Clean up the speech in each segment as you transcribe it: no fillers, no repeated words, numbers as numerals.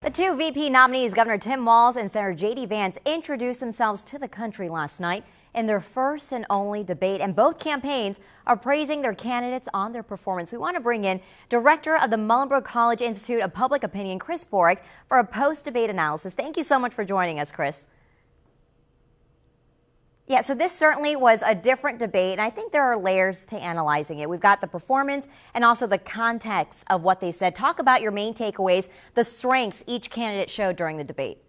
The two VP nominees, Governor Tim Walz and Senator J.D. Vance, introduced themselves to the country last night in their first and only debate, and both campaigns are praising their candidates on their performance. We want to bring in Director of the Muhlenberg College Institute of Public Opinion, Chris Borick, for a post-debate analysis. Thank you so much for joining us, Chris. Yeah, so this certainly was a different debate, and I think there are layers to analyzing it. We've got the performance and also the context of what they said. Talk about your main takeaways, the strengths each candidate showed during the debate.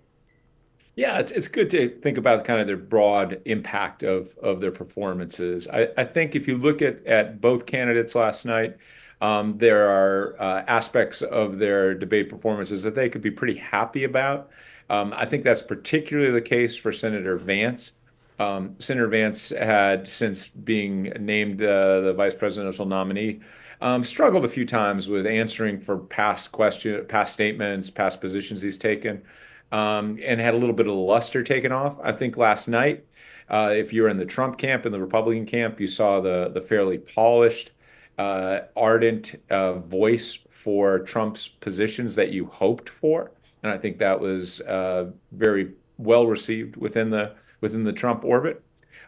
Yeah, it's good to think about kind of their broad impact of their performances. I think if you look at both candidates last night, there are aspects of their debate performances that they could be pretty happy about. I think that's particularly the case for Senator Vance. Senator Vance had, since being named the vice presidential nominee, struggled a few times with answering for past statements, past positions he's taken, and had a little bit of the luster taken off. I think last night, if you're in the Trump camp and the Republican camp, you saw the fairly polished, ardent voice for Trump's positions that you hoped for, and I think that was very well received within the Trump orbit.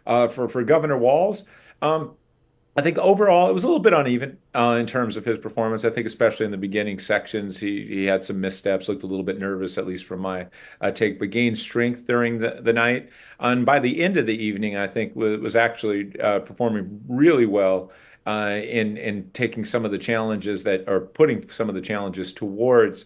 For Governor Walz, I think overall it was a little bit uneven in terms of his performance. I think especially in the beginning sections, he had some missteps, looked a little bit nervous, at least from my take, but gained strength during the night. And by the end of the evening, I think was actually performing really well in taking some of the challenges putting some of the challenges towards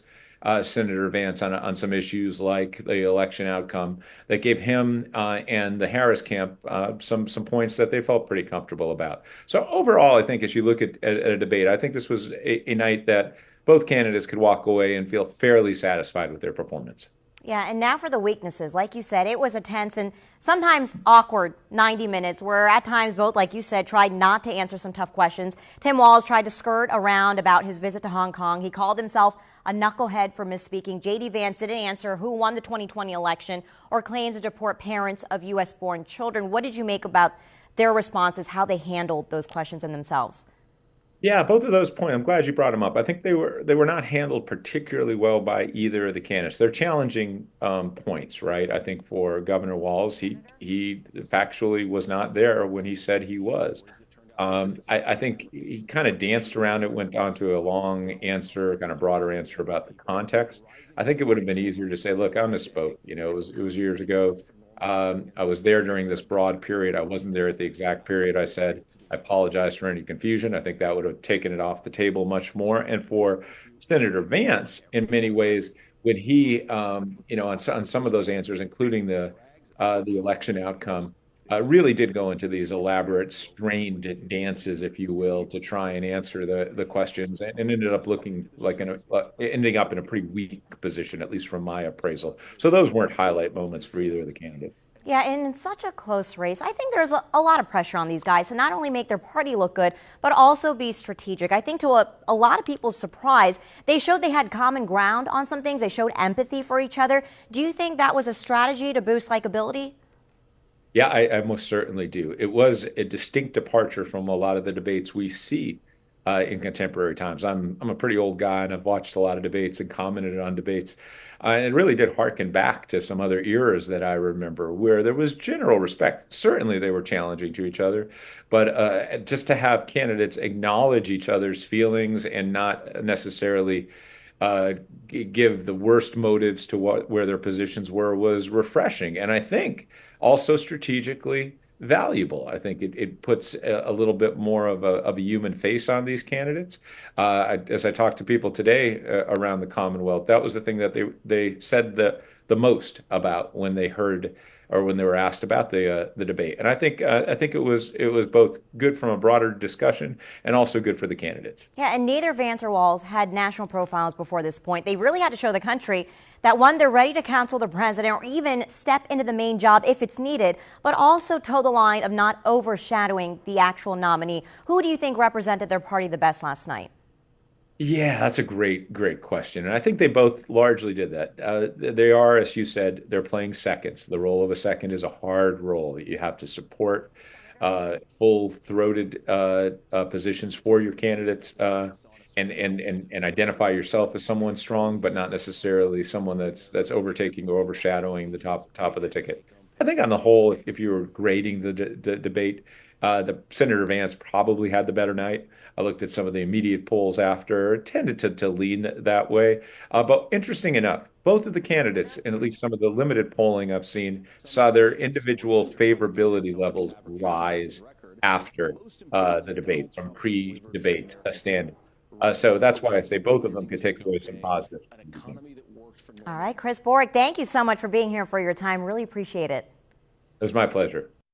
Senator Vance on some issues like the election outcome that gave him and the Harris camp some points that they felt pretty comfortable about. So overall, I think as you look at a debate, I think this was a night that both candidates could walk away and feel fairly satisfied with their performance. Yeah, and now for the weaknesses. Like you said, it was a tense and sometimes awkward 90 minutes where at times both, like you said, tried not to answer some tough questions. Tim Walz tried to skirt around about his visit to Hong Kong. He called himself a knucklehead for misspeaking. J.D. Vance didn't answer who won the 2020 election or claims to deport parents of U.S.-born children. What did you make about their responses, how they handled those questions in themselves? Yeah, both of those points. I'm glad you brought them up. I think they were not handled particularly well by either of the candidates. They're challenging points, right? I think for Governor Walz, he factually was not there when he said he was. I think he kind of danced around it, went on to a long answer, kind of broader answer about the context. I think it would have been easier to say, "Look, I misspoke. You know, it was years ago. I was there during this broad period. I wasn't there at the exact period I said. I apologize for any confusion." I think that would have taken it off the table much more. And for Senator Vance, in many ways, when he, on some of those answers, including the election outcome, really did go into these elaborate, strained dances, if you will, to try and answer the questions, and ended up looking like ending up in a pretty weak position, at least from my appraisal. So those weren't highlight moments for either of the candidates. Yeah, and in such a close race, I think there's a lot of pressure on these guys to not only make their party look good, but also be strategic. I think to a lot of people's surprise, they showed they had common ground on some things. They showed empathy for each other. Do you think that was a strategy to boost likability? Yeah, I most certainly do. It was a distinct departure from a lot of the debates we see in contemporary times. I'm a pretty old guy, and I've watched a lot of debates and commented on debates. And it really did harken back to some other eras that I remember where there was general respect. Certainly, they were challenging to each other, but just to have candidates acknowledge each other's feelings and not necessarily give the worst motives to where their positions were was refreshing, and I think also strategically valuable. I think it puts a little bit more of a human face on these candidates. As I talked to people today around the Commonwealth, that was the thing that they said the most about when they heard or when they were asked about the debate. And I think it was both good from a broader discussion and also good for the candidates. Yeah, and neither Vance or Walz had national profiles before this point. They really had to show the country that, one, they're ready to counsel the president or even step into the main job if it's needed, but also toe the line of not overshadowing the actual nominee. Who do you think represented their party the best last night? Yeah, that's a great question. And I think they both largely did that. They are, as you said, they're playing seconds. The role of a second is a hard role that you have to support full-throated positions for your candidates and identify yourself as someone strong, but not necessarily someone that's overtaking or overshadowing the top of the ticket. I think on the whole, if you were grading the debate, the Senator Vance probably had the better night. I looked at some of the immediate polls after, it tended to lean that way. But interesting enough, both of the candidates, and at least some of the limited polling I've seen, saw their individual favorability levels rise after the debate from pre-debate standing. So that's why I say both of them could take away some positives. All right, Chris Borick, thank you so much for being here, for your time. Really appreciate it. It was my pleasure.